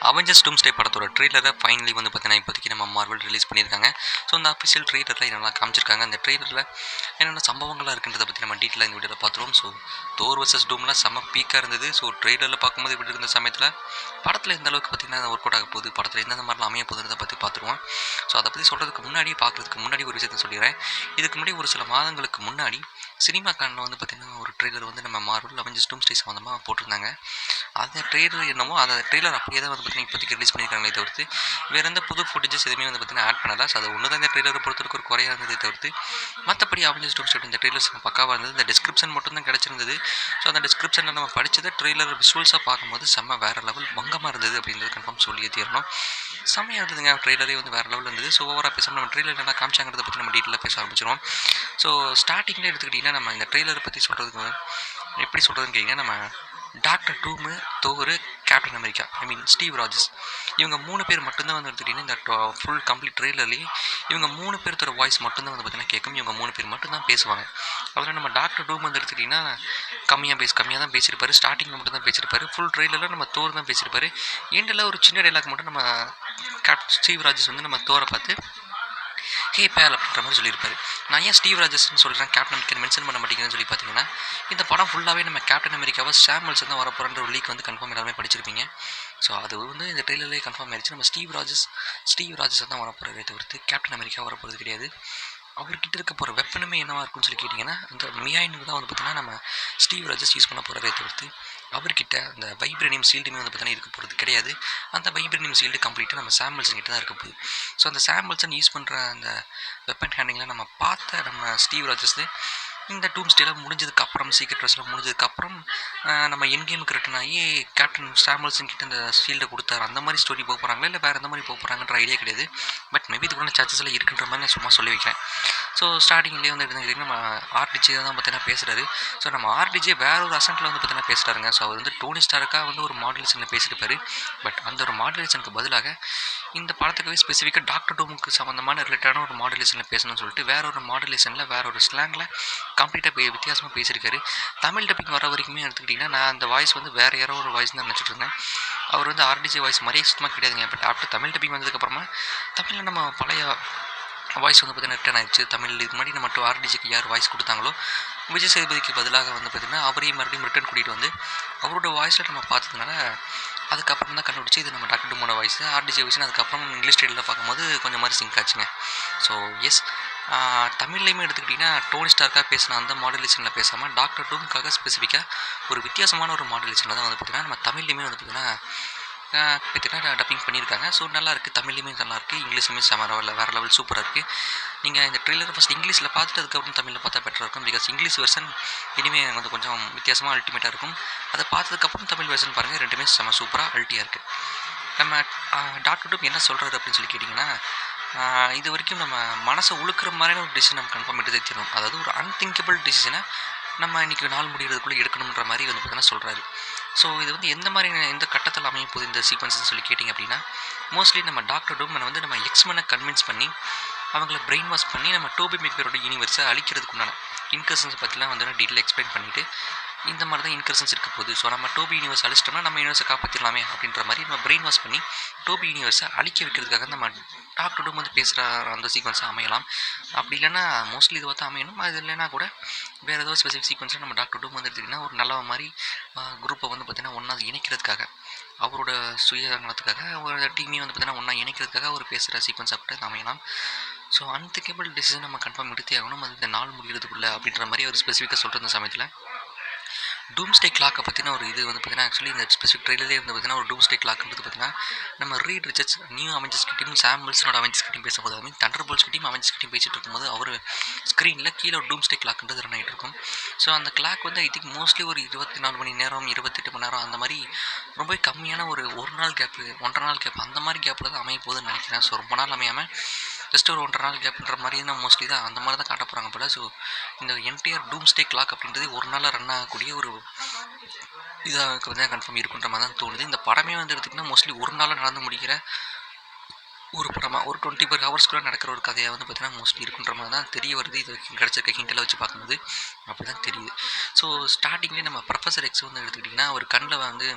Avengers டூம்ஸ்டே படத்தோட ட்ரெய்லரை finally வந்து பார்த்தீங்கன்னா இப்போதைக்கு நம்ம மார்வல் ரிலீஸ் பண்ணியிருக்காங்க. ஸோ அந்த அஃபிஷியல் ட்ரெய்லரில் என்னெல்லாம் காமிச்சிருக்காங்க, அந்த ட்ரெய்லரில் என்னென்ன சம்பவங்களாக இருக்குன்றதை பற்றி நம்ம டீட்டெயிலாக இந்த வீடியோவில் பார்த்துருவோம். ஸோ தோர் வர்சஸ் டூம்லாம் செம்ம பீக்காக இருந்தது. ஸோ ட்ரெய்லரில் பார்க்கும்போது இப்படி இருந்த சமயத்தில் படத்தில் எந்த அளவுக்கு பார்த்தீங்கன்னா ஒர்க் அவுட் ஆக போகுது, படத்தில் எந்தெந்த மாதிரிலாம் அமைய போகுதுன்றதை பற்றி பார்த்துருவோம். ஸோ அதை பற்றி சொல்கிறதுக்கு முன்னாடி பார்க்குறதுக்கு முன்னாடி ஒரு விஷயத்தை சொல்லிடுறேன். இதுக்கு முன்னாடி ஒரு சில மாதங்களுக்கு முன்னாடி சினிமா கானில் வந்து பார்த்திங்கன்னா ஒரு ட்ரெய்லர் வந்து நம்ம மார்வல் அவெஞ்சர்ஸ் டூம்ஸ்டே சம்மந்தமாக போட்டிருந்தாங்க. அந்த ட்ரெய்லர் என்னமோ அந்த ட்ரெய்லர் அப்படியே தான் வந்து பார்த்தீங்கன்னா இப்போதைக்கு ரிலீஸ் பண்ணியிருக்காங்களே தவிர்த்து வேறு எந்த புது ஃபுட்டேஜஸ் எதுவுமே வந்து பார்த்தீங்கன்னா ஆட் பண்ணல. ஸோ அது ஒன்று தான் இந்த ட்ரெய்லரை பொறுத்தவரைக்கும் ஒரு குறையாக இருந்ததை தவிர்த்து மற்றபடி அவெஞ்சர்ஸ் டூம்ஸ்டே இந்த ட்ரெய்லர்ஸ் பக்காவாக இருந்தது. இந்த டிஸ்கிரிப்ஷன் மட்டும் தான் கிடச்சிருந்தது. ஸோ அந்த டிஸ்கிரிப்ஷனில் நம்ம படித்ததை ட்ரெய்லர் விஷுவல்ஸாக பார்க்கும்போது செம்ம வேறு லெவல் பங்கமாக இருந்தது அப்படின்றது கன்ஃபார்ம் சொல்லியே தீரணும். செம்மையாக இருந்ததுங்க. ட்ரெய்லரே வந்து வேறு லெவலில் இருந்தது. ஸோ ஓவராக பேசாமல் நம்ம ட்ரெய்லர் என்ன காமிச்சாங்கிறத பற்றி நம்ம டீட்டெயிலாக பேச ஆரம்பிச்சிடுவோம். ஸோ ஸ்டார்டிங்கில் எடுத்துக்கிட்டிங்கன்னா நம்ம இந்த ட்ரெய்லரை பற்றி சொல்கிறதுக்கு எப்படி சொல்கிறதுன்னு கேட்டிங்கன்னா, நம்ம டாக்டர் டூமு, தோரு, கேப்டன் அமெரிக்கா, ஸ்டீவ் ராஜஸ், இவங்க 3 பேர் மட்டும்தான் வந்து எடுத்துக்கிட்டிங்கன்னா இந்த ஃபுல் கம்ப்ளீட் ட்ரெய்லர்லேயே இவங்க 3 பேர்த்தோட வாய்ஸ் மட்டும்தான் வந்து பார்த்தீங்கன்னா கேட்கும். இவங்க 3 பேர் மட்டும்தான் பேசுவாங்க. அதில் நம்ம டாக்டர் டூம் வந்து எடுத்துக்கிட்டிங்கன்னா கம்மியாக தான் பேசியிருப்பாரு. ஸ்டார்டிங்கில் மட்டும் தான் பேசியிருப்பாரு. ஃபுல் ட்ரெய்லரில் நம்ம தோர் தான் பேசியிருப்பாரு. எண்டில் ஒரு சின்ன டைலாக் மட்டும் நம்ம கேப்டன் ஸ்டீவ் ராஜஸ் வந்து நம்ம தோரை பார்த்து ஹே பேல் அப்படின்ற மாதிரி சொல்லியிருப்பாரு. நான் ஏன் ஸ்டீவ் ராஜஸ்ன்னு சொல்கிறேன், கேப்டன் அமெரிக்கன் மென்ஷன் பண்ண மாட்டேங்குதுன்னு சொல்லி பார்த்தீங்கன்னா, இந்த படம் ஃபுல்லாகவே நம்ம கேப்டன் அமெரிக்காவை சாமுவல்ஸ் தான் வரப்போகிற ஒரு லீக் வந்து கன்ஃபார்ம் எல்லாமே படிச்சிருப்பீங்க. ஸோ அது வந்து இந்த ட்ரெய்லர்லேயே கன்ஃபார்ம் ஆயிடுச்சு. நம்ம ஸ்டீவ் ராஜஸ் தான் வரப்போகிறதே தவிர்த்து கேப்டன் அமெரிக்கா வரப்போகிறது கிடையாது. அவர்கிட்ட இருக்க போகிற வெப்பனுமே என்னவாக இருக்குன்னு சொல்லி கேட்டிங்கன்னா, அந்த மியாயின்னு தான் வந்து பார்த்தீங்கன்னா நம்ம ஸ்டீவ் ராஜஸ் யூஸ் பண்ண போகிறதே தவிர்த்து அவர்கிட்ட அந்த வைப்ரேனியம் ஷீல்டுமே வந்து பார்த்தீங்கன்னா இருக்க போகிறது கிடையாது. அந்த வைப்ரேனியம் ஷீல்டு கம்ப்ளீட்டாக நம்ம சாம்பிள்ஸன் கிட்ட தான் இருக்க போகுது. ஸோ அந்த சாம்பிள்ஸன் யூஸ் பண்ணுற அந்த வெப்பன் ஹேண்டிங்கில் நம்ம பார்த்த நம்ம ஸ்டீவ் ராஜஸ் இந்த டூம்ஸ்டேலாம் முடிஞ்சதுக்கப்புறம், சீக்ரெட் வார்ஸ்லாம் முடிஞ்சதுக்கப்புறம் நம்ம என் கேமுக்கு ரிட்டன் ஆகி கேப்டன் சாமுவல்சன் கிட்ட இந்த ஷீல்டை கொடுத்தாரு. அந்த மாதிரி ஸ்டோரி போக போகிறாங்களா இல்லை வேறு எந்த மாதிரி போக போகிறாங்கன்ற ஐடியா கிடையாது. பட் மேபி இதுக்குள்ள சான்சஸ் எல்லாம் இருக்குன்ற மாதிரி நான் சும்மா சொல்லி வைக்கிறேன். ஸோ ஸ்டார்டிங்லேயே வந்து எடுத்துக்கிட்டிங்கன்னா நம்ம ஆர்டிஜே தான் பார்த்தீங்கன்னா பேசுகிறாரு. ஸோ நம்ம ஆர்டிஜே வேற ஒரு அசென்ட்டில் வந்து பார்த்தீங்கன்னா பேசுகிறாருங்க. ஸோ அவர் வந்து டோனி ஸ்டார்க்காக வந்து ஒரு மாடுலேஷனில் பேசியிருப்பாரு. பட் அந்த ஒரு மாடுலேஷனுக்கு பதிலாக இந்த படத்துக்கு ஸ்பெசிஃபிக்காக டாக்டர் டூமுக்கு சம்மந்தமான ரிலேட்டடான ஒரு மாடுலேஷனில் பேசணும்னு சொல்லிட்டு வேற ஒரு மாடுலேஷனில் வேற ஒரு ஸ்லாங்கில் கம்ப்ளீட்டாக வித்தியாசமாக பேசியிருக்காரு. தமிழ் டப்பிங் வர வரைக்குமே எடுத்துக்கிட்டிங்கன்னா நான் அந்த வாய்ஸ் வந்து வேறு யாரோ ஒரு வாய்ஸ் தான் நினச்சிட்டு இருந்தேன். அவர் வந்து ஆர்டிஜே வாய்ஸ் மாதிரியே சுத்தமாக கிடையாதுங்க. பட் ஆஃப்டர் தமிழ் டப்பிங் வந்ததுக்கப்புறமா தமிழில் நம்ம பழைய வாய்ஸ் வந்து பார்த்தீங்கன்னா ரிட்டர்ன் ஆயிடுச்சு. தமிழ் இதுக்கு முன்னாடி நம்ம ஆர்டிஜிக்கு யார் வாய்ஸ் கொடுத்தாங்களோ விஜய் சேதுபதிக்கு பதிலாக வந்து பார்த்திங்கன்னா அவரையும் மறுபடியும் ரிட்டர்ன் கூட்டிகிட்டு வந்து அவரோட வாய்ஸில் நம்ம பார்த்ததுனால அதுக்கப்புறம் தான் கண்டுபிடிச்சி இது நம்ம டாக்டர் டூமோட வாய்ஸ் ஆர்டிஜி வாய்ஸ்னு அதுக்கப்புறம் இங்கிலீஷ் டைலில் பார்க்கும்போது கொஞ்சம் மாதிரி சிங்க் ஆச்சுங்க. ஸோ எஸ், தமிழ்லையுமே எடுத்துக்கிட்டிங்கன்னா டோனி ஸ்டார்க்காக பேசின அந்த மாடுலேஷனில் பேசாமல் டாக்டர் டூமுக்காக ஸ்பெசிஃபிக்காக ஒரு வித்தியாசமான ஒரு மாடுலேஷனில் தான் வந்து பார்த்திங்கன்னா நம்ம தமிழ்லையுமே வந்து பார்த்திங்கன்னா டப்பிங் பண்ணியிருக்காங்க. ஸோ நல்லாயிருக்கு. தமிழ்லையுமே நல்லாயிருக்கு, இங்கிலீஷுமே செம லெவலில் வேறு லெவல் சூப்பராக இருக்குது. நீங்கள் இந்த ட்ரெய்லரை ஃபஸ்ட் இங்கிலீஷில் பார்த்துட்டு அதுக்கப்புறம் தமிழில் பார்த்தா பெட்டராக இருக்கும். பிகாஸ் இங்கிலீஷ் வெர்ஷன் இனிமேல் வந்து கொஞ்சம் வித்தியாசமாக அல்டிமேட்டாக இருக்கும். அதை பார்த்ததுக்கப்புறம் தமிழ் வெர்ஷன் பாருங்கள், ரெண்டுமே செம சூப்பராக அல்ட்டியாக இருக்குது. நம்ம டாக்டர் டூம் என்ன சொல்கிறாரு அப்படின்னு சொல்லி கேட்டிங்கன்னா, இது வரைக்கும் நம்ம மனசை உழுக்கிற மாதிரியான ஒரு டிசிஷன் நம்ம கன்ஃபார்ம் எடுத்து தரணும். அதாவது ஒரு அன்திங்கபிள் டிசிஷனை நம்ம இன்றைக்கி நாள் முடிகிறதுக்குள்ளே எடுக்கணுன்ற மாதிரி வந்து பார்த்தீங்கன்னா சொல்கிறாரு. ஸோ இது வந்து எந்த கட்டத்தில் அமையும் போது இந்த சீக்வன்ஸ்னு சொல்லி கேட்டிங்க அப்படின்னா, மோஸ்ட்லி நம்ம டாக்டர் டூம் வந்து நம்ம எக்ஸ்மெனை கன்வின்ஸ் பண்ணி அவங்கள பிரெயின் வாஷ் பண்ணி நம்ம டோபி மேக்வேரோட யூனிவர்ஸை அழிக்கிறதுக்குண்டான இன்கர்ஷன்ஸ் பற்றிலாம் வந்து டீட்டெயில் எக்ஸ்பிளைன் பண்ணிவிட்டு இந்த மாதிரி தான் இன்கர்ஷன்ஸ் இருக்க போகுது. ஸோ நம்ம டோபி யூனிவர்ஸ் அழிச்சிட்டோம்னா நம்ம யூனிவர்ஸை காப்பாற்றிடலாமே அப்படின்ற மாதிரி நம்ம பிரெயின் வாஷ் பண்ணி டோபி யூனிவர்ஸை அழிக்க வைக்கிறதுக்காக நம்ம டாக்டர் டூம் வந்து பேசுகிற அந்த சீக்வன்ஸை அமையலாம். அப்படி இல்லைன்னா மோஸ்ட்லி இது பார்த்து அமையணும். அது இல்லைன்னா கூட வேறு ஏதோ ஸ்பெசிஃபிக் சீக்வன்ஸில் நம்ம டாக்டர் டூம் வந்து எடுத்துக்கிட்டிங்கன்னா ஒரு நல்ல மாதிரி குரூப்பை வந்து பார்த்திங்கன்னா ஒன்றா இணைக்கிறதுக்காக அவரோட சுயநலத்துக்காக ஒரு டீமையும் வந்து பார்த்திங்கன்னா ஒன்றா இணைக்கிறதுக்காக அவர் பேசுகிற சீக்வன்ஸாக கூட அமையலாம். ஸோ அன்திங்கபிள் டிசிஷன் நம்ம கன்ஃபார்ம் எடுத்தே ஆகணும். அது இந்த நாள் முடிகிறதுக்குள்ளே அப்படின்ற மாதிரி அவர் ஸ்பெசிஃபிக்காக சொல்கிற அந்த சமயத்தில் டூம்ஸ்டே கிளாக்கை பற்றின ஒரு இது வந்து பார்த்திங்கன்னா ஆக்சுவலி இந்த ஸ்பெசிஃபிக் ட்ரெயிலே வந்து பார்த்திங்கன்னா ஒரு டூம்ஸ்டே கிளாக்ன்றது பார்த்திங்கன்னா நம்ம ரீட் ரிச்சர்ட்ஸ் நியூ அவெஞ்சர்ஸ் கிட்டையும் சாம் வில்சனோட அவெஞ்சர்ஸ் கிட்டையும் பேசும்போது தண்டர் போல்ஸ் கிட்டையும் அவெஞ்சர்ஸ் கிட்டையும் பேசிட்டு இருக்கும்போது அவர் ஸ்க்ரீனில் கீழே ஒரு டூம்ஸ்டே கிளாக்ன்றது ரன் ஆகிட்டு இருக்கும். ஸோ அந்த கிளாக் வந்து ஐ திங்க் மோஸ்ட்லி ஒரு 24 மணி நேரம் 28 மணி நேரம் அந்த மாதிரி ரொம்ப கம்மியான ஒரு நாள் கேப்பு 1.5 நாள் கேப் அந்த மாதிரி கேப்பில் தான் அமைய போகுதுன்னு நினைக்கிறேன். ஸோ ரொம்ப நாள் அமையாமல் ஜஸ்ட் ஒரு 1.5 நாள் கேப்ன்ற மாதிரி தான் மோஸ்ட்லி தான் அந்த மாதிரி தான் காட்ட போகிறாங்க போல். ஸோ இந்த என்டையர் டூம்ஸ்டே கிளாக் அப்படின்றது ஒரு நாளில் ரன் ஆகக்கூடிய ஒரு இதாக வந்து கன்ஃபார்ம் இருக்குன்ற மாதிரி தான் தோணுது. இந்த படமே வந்து எடுத்துக்கிட்டிங்கன்னா மோஸ்ட்லி ஒரு நாளில் நடந்து முடிக்கிற ஒரு படமாக ஒரு 24 ஹவர்ஸ்க்குள்ளே நடக்கிற ஒரு கதையாக வந்து பார்த்தீங்கன்னா மோஸ்ட்லி இருக்குன்ற மாதிரி தான் தெரிய வருது. இது கிடச்சிருக்க ஹிண்டெல்லாம் வச்சு பார்க்கும்போது அப்படி தான் தெரியுது. ஸோ ஸ்டார்டிங்லேயே நம்ம ப்ரொஃபஸர் எக்ஸ் வந்து எடுத்துக்கிட்டிங்கன்னா ஒரு கண்ணில் வந்து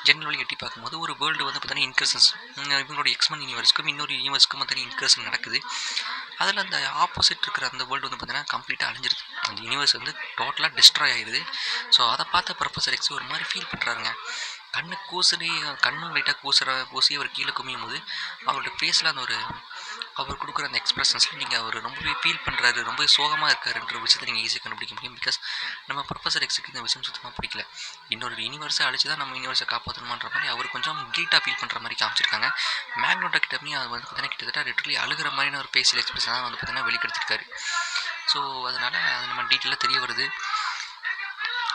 ஜன்னல் வழி எட்டி பார்க்கும்போது ஒரு வேர்ல்டு வந்து பார்த்தீங்கன்னா இன்கர்ஷன்ஸ் இவங்களோட எக்ஸ்மன் யூனிவர்ஸ்க்கும் இன்னொரு யூனிவர்ஸ்க்கும் பார்த்தீங்கன்னா இன்கர்ஷன் நடக்குது. அதில் அந்த ஆப்போசிட் இருக்கிற அந்த வேர்ல்டு வந்து பார்த்தீங்கன்னா கம்ப்ளீட்டாக அழிஞ்சிருது. அந்த யூனிவர்ஸ் வந்து டோட்டலாக டிஸ்ட்ராய் ஆகிடுது. ஸோ அதை பார்த்த ப்ரொஃபஸர் எக்ஸ் ஒரு மாதிரி ஃபீல் பண்ணுறாருங்க. கண்ணு கூசுறி கண்ணும் லைட்டாக கூசி அவர் கீழே குமியும் போது அவரோட ஃபேஸில் அந்த ஒரு அவர் கொடுக்குற அந்த எக்ஸ்பிரஷன்ஸில் நீங்கள் அவர் ரொம்பவே ஃபீல் பண்ணுறாரு, ரொம்பவே சோகமாக இருக்காருன்ற விஷயத்தை நீங்கள் ஈஸியாக கண்டுபிடிக்க முடியும். பிகாஸ் நம்ம ப்ரொஃபஸர் எக்ஸுக்கு இந்த விஷயம் சுத்தமாக பிடிக்கல. இன்னொரு யூனிவர்ஸை அழிச்சு தான் நம்ம யூனிவர்ஸை காப்பாற்றணுமான்ற மாதிரி அவர் கொஞ்சம் கில்ட்டாக ஃபீல் பண்ணுற மாதிரி காமிச்சிருக்காங்க. மேக்னோட்டோ கிட்டமே அது வந்து பார்த்தீங்கன்னா கிட்டத்தட்ட லிட்டரலி அழுகிற மாதிரியான ஒரு ஃபேஷியல் எக்ஸ்பிரஷன் தான் வந்து பார்த்தீங்கன்னா வெளிப்படுத்திருக்காரு. ஸோ அதனால் அது நம்ம டீட்டெயிலாக தெரிய வருது.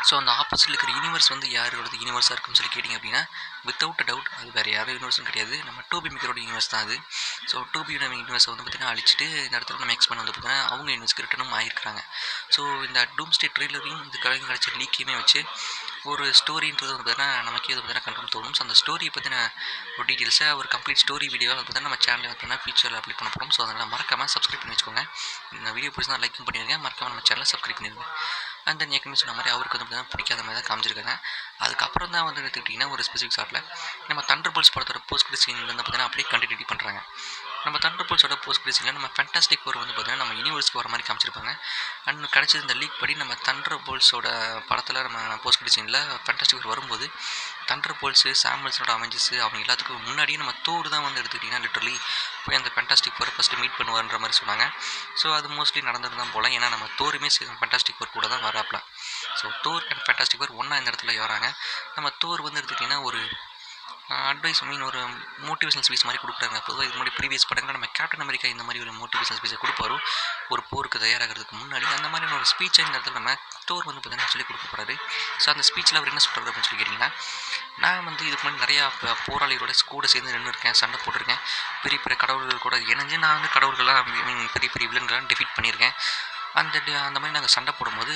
ஸோ அந்த ஆப்போசிட்டில் இருக்கிற யூனிவர்ஸ் வந்து யாரோட யூனிவர்ஸாக இருக்குன்னு சொல்லி கேட்டிங்க அப்படின்னா வித்தவுட் அ டவுட் அது வேறு யாரும் யூனிவர்ஸும் கிடையாது, நம்ம டோபி மேக்கரோட யூனிவர்ஸ் தான் அது. ஸோ டோபியோட யூனிவர்ஸை வந்து பார்த்திங்கன்னா அழிச்சிட்டு இந்த இடத்துல நம்ம எக்ஸ்பேண்ட் வந்து பார்த்திங்கன்னா அவங்க யூனிவர்ஸ்க்கு ரிட்டனும் ஆகிருக்கிறாங்க. ஸோ இந்த டூம்ஸ்டே ட்ரெய்லரையும் இந்த கலைஞர் கிடச்ச லீக்கையுமே வச்சு ஒரு ஸ்டோரின்றது வந்து பார்த்தீங்கன்னா நமக்கே அது பார்த்தீங்கன்னா கன்ஃபார்ம் தோணும். ஸோ அந்த ஸ்டோரியை பற்றின ஒரு டீட்டெயில்ஸை ஒரு கம்ப்ளீட் ஸ்டோரி வீடியோவை வந்து பார்த்தீங்கன்னா நம்ம சேனலில் பார்த்தீங்கன்னா ஃபியூச்சரில் அப்ளை பண்ண போகிறோம். ஸோ அதனால் மறக்காமல் சப்ஸ்கிரைப் பண்ணி வச்சுக்கோங்க. இந்த வீடியோ பிடிச்சா லைக்கும் பண்ணிடுங்க, மறக்காமல் நம்ம சேனலை சப்ஸ்கிரைப் பண்ணிடுங்க. அண்ட் தென் ஏற்கனவே சொன்ன மாதிரி அவருக்கு வந்து பார்த்தீங்கன்னா பிடிக்காத மாதிரி தான் காமிச்சிருக்காங்க. அதுக்கப்புறம் தான் வந்து எடுத்துக்கிட்டிங்கன்னா ஒரு ஸ்பெசிஃபிக் ஷாட்டில் நம்ம தண்டர்போல்ட்ஸ் படத்தோட போஸ்ட் கிரெடிட் சீன் வந்து பார்த்தீங்கன்னா அப்படியே கண்டினியூட்டி பண்ணுறாங்க. நம்ம தண்டர்போல்ட்ஸோட போஸ்ட் கிரெடிட் சீனில் நம்ம ஃபேண்டாஸ்டிக் ஃபோர் வந்து பார்த்தீங்கன்னா நம்ம யூனிவர்ஸ்க்கு வர மாதிரி காமிச்சிருப்பாங்க. அண்ட் கிடச்சது இந்த லீக் படி நம்ம தண்டர்போல்ட்ஸோட படத்தில் நம்ம போஸ்ட் கிரெடிட் சீனில் ஃபேண்டாஸ்டிக் ஃபோர் வரும்போது தண்டர்போல்ட்ஸு சாம்பிள்ஸோட அவெஞ்சர்ஸு அவங்க எல்லாத்துக்கும் முன்னாடியே நம்ம தோர் தான் வந்து எடுத்துக்கிட்டிங்கன்னா லிட்டரலி போய் அந்த ஃபேண்டாஸ்டிக் ஃபோரை ஃபஸ்ட்டு மீட் பண்ணுவார்ன்ற மாதிரி சொன்னாங்க. ஸோ அது மோஸ்ட்லி நடந்தது தான் போல். ஏன்னா நம்ம தோருமே ஃபேண்டாஸ்டிக் ஃபோர் கூட தான் வராப்ல. So Thor and Fantastic Four ஒன்றா இந்த இடத்துல வராங்க. நம்ம தோர் வந்து எடுத்துக்கிட்டிங்கன்னா ஒரு அட்வைஸ் ஒரு மோட்டிவேஷனல் ஸ்பீச் மாதிரி கொடுக்குறாங்க. பொதுவாக இது மாதிரி ப்ரீவியஸ் படங்கள் நம்ம கேப்டன் அமெரிக்கா இந்த மாதிரி ஒரு மோட்டிவேஷனல் ஸ்பீச்சை கொடுப்பாரு ஒரு போருக்கு தயாராகிறதுக்கு முன்னாடி. அந்த மாதிரியான ஒரு ஸ்பீச்சை இந்த இடத்துல நம்ம தோர் வந்து பார்த்தீங்கன்னா சொல்லி கொடுக்க போகிறாரு. ஸோ அந்த ஸ்பீச்சில் அவர் என்ன சொல்கிறாரு அப்படின்னு சொல்லி கேட்டிங்கன்னா, நான் வந்து இதுக்கு முன்னாடி நிறையா போராளிகளோட கூட சேர்ந்து நின்று இருக்கேன், சண்டை போட்டிருக்கேன், பெரிய பெரிய கடவுள்கள் கூட இணைஞ்சு நான் வந்து கடவுள்களாக பெரிய பெரிய வில்லன்களாக டிஃபீட் பண்ணியிருக்கேன். அந்த மாதிரி நாங்கள் சண்டை போடும்போது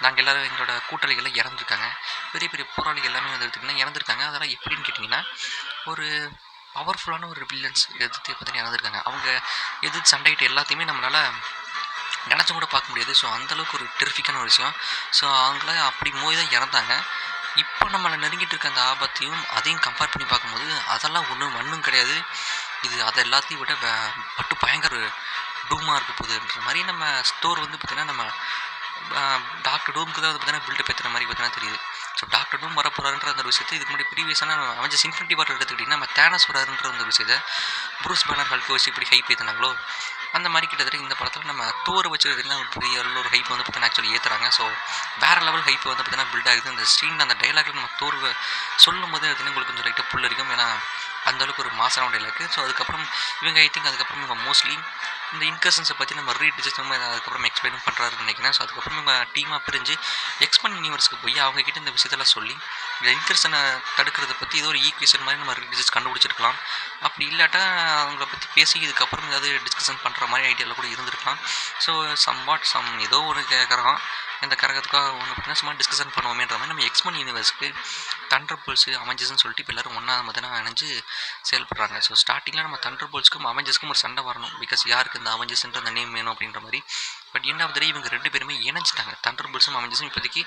நாங்கள் எல்லோரும் எங்களோட கூட்டாளிகள்லாம் இறந்துருக்காங்க, பெரிய பெரிய போராளிகள் எல்லாமே வந்து எடுத்துக்கிட்டிங்கன்னா இறந்துருக்காங்க. அதெல்லாம் எப்படின்னு கேட்டிங்கன்னா ஒரு பவர்ஃபுல்லான ஒரு வில்லன்ஸ் எதிர்த்து பார்த்தீங்கன்னா இறந்துருக்காங்க. அவங்க எதிர்த்து சண்டையிட்டு எல்லாத்தையுமே நம்மளால் நினச்சும் கூட பார்க்க முடியாது. ஸோ அந்தளவுக்கு ஒரு டெரிஃபிக்கான ஒரு விஷயம். ஸோ அவங்கள அப்படி மோதி தான் இறந்தாங்க. இப்போ நம்மளை நெருங்கிட்டு இருக்க அந்த ஆபத்தையும் அதையும் கம்பேர் பண்ணி பார்க்கும்போது அதெல்லாம் ஒன்றும் கிடையாது. இது அதை எல்லாத்தையும் விட பட்டு பயங்கர டூமாக இருக்க போகுதுன்ற மாதிரி நம்ம ஸ்டோர் வந்து பார்த்திங்கன்னா நம்ம டாக்டர் டூமுக்கு தான் வந்து பார்த்தீங்கன்னா பில்டப் ஏற்றுற மாதிரி பார்த்தீங்கன்னா தெரியுது. ஸோ டாக்டர் டூம் வரப்போகிறாருன்ற அந்த விஷயத்தை இதுக்கு முன்னாடி ப்ரீவியஸான அவெஞ்சர்ஸ் இன்ஃபினிட்டி வார் எடுத்துக்கிட்டிங்கன்னா நம்ம தேனஸ் வராருன்ற அந்த விஷயத்தை ப்ரூஸ் பேனர் ஹல்க் வச்சு இப்படி ஹைப் ஏற்றினாங்களோ அந்த மாதிரி கிட்டத்தட்ட இந்த படத்தில் நம்ம தோரை வச்சுருக்கீங்கன்னா ஒரு பெரிய ஒரு ஹைப் வந்து பார்த்தீங்கன்னா ஆக்சுவலி ஏற்றுறாங்க. ஸோ வேறு லெவல் ஹைப் வந்து பார்த்தீங்கன்னா பில்ட் ஆகுது. இந்த ஸ்க்ரீனில் அந்த டைலாக்ல நம்ம தோர் சொல்லும் போது பார்த்தீங்கன்னா உங்களுக்கு கொஞ்சம் லைட்டாக புல் இருக்கும். ஏன்னா அந்தளவுக்கு ஒரு மாசான டைலாக். ஸோ அதுக்கப்புறம் இவங்க ஐ திங்க் அதுக்கப்புறம் இவங்க மோஸ்ட்லி இந்த இன்கர்ஷன்ஸை பற்றி நம்ம ரீடிஜிஸ் அதுக்கப்புறம் எக்ஸ்பிளைன் பண்ணுறாருன்னு நினைக்கிறேன். ஸோ அதுக்கப்புறம் இவங்க டீமாக பிரிஞ்சு எக்ஸ்பெண்ட் யூனிவர்ஸ்க்கு போய் அவங்ககிட்ட இந்த விஷயத்தெல்லாம் சொல்லி இந்த இன்கர்ஷனை தடுக்கிறத பற்றி ஏதோ ஒரு ஈக்குவேஷன் மாதிரி நம்ம ரீடிஜிஸ் கண்டுபிடிச்சிருக்கலாம். அப்படி இல்லாட்டா அவங்கள பற்றி பேசி இதுக்கப்புறம் ஏதாவது டிஸ்கஷன் பண்ணுற மாதிரி ஐடியாவில் கூட இருந்திருக்கலாம். ஸோ ஏதோ ஒரு கிரகம் இந்த கிரகத்துக்காக ஒன்று பார்த்தீங்கன்னா சும்மா டிஸ்கஷன் பண்ணுவோமேன்ற மாதிரி நம்ம எக்ஸ்பெண்ட் யூனிவர்ஸ்க்கு தண்டர்போல்ட்ஸு அவெஞ்சர்ஸ்னு சொல்லிட்டு இப்போ எல்லோரும் ஒன்றா பார்த்தீங்கன்னா இணைஞ்சு செயல்படுறாங்க. ஸோ ஸ்டார்டிங்கில் நம்ம தண்டர்போல்ட்ஸ்க்கும் அவெஞ்சர்ஸ்க்கும் ஒரு சண்டை வரணும். பிகாஸ் யாருக்கு இந்த அவெஞ்சர்ஸ்ன்ற அந்த நேம் வேணும் அப்படின்ற மாதிரி. பட் எண்ட் ஆஃப் த டே இவங்க 2 பேருமே இணைஞ்சிட்டாங்க. தண்டர்போல்ட்ஸும் அவெஞ்சர்ஸும் இப்போதைக்கு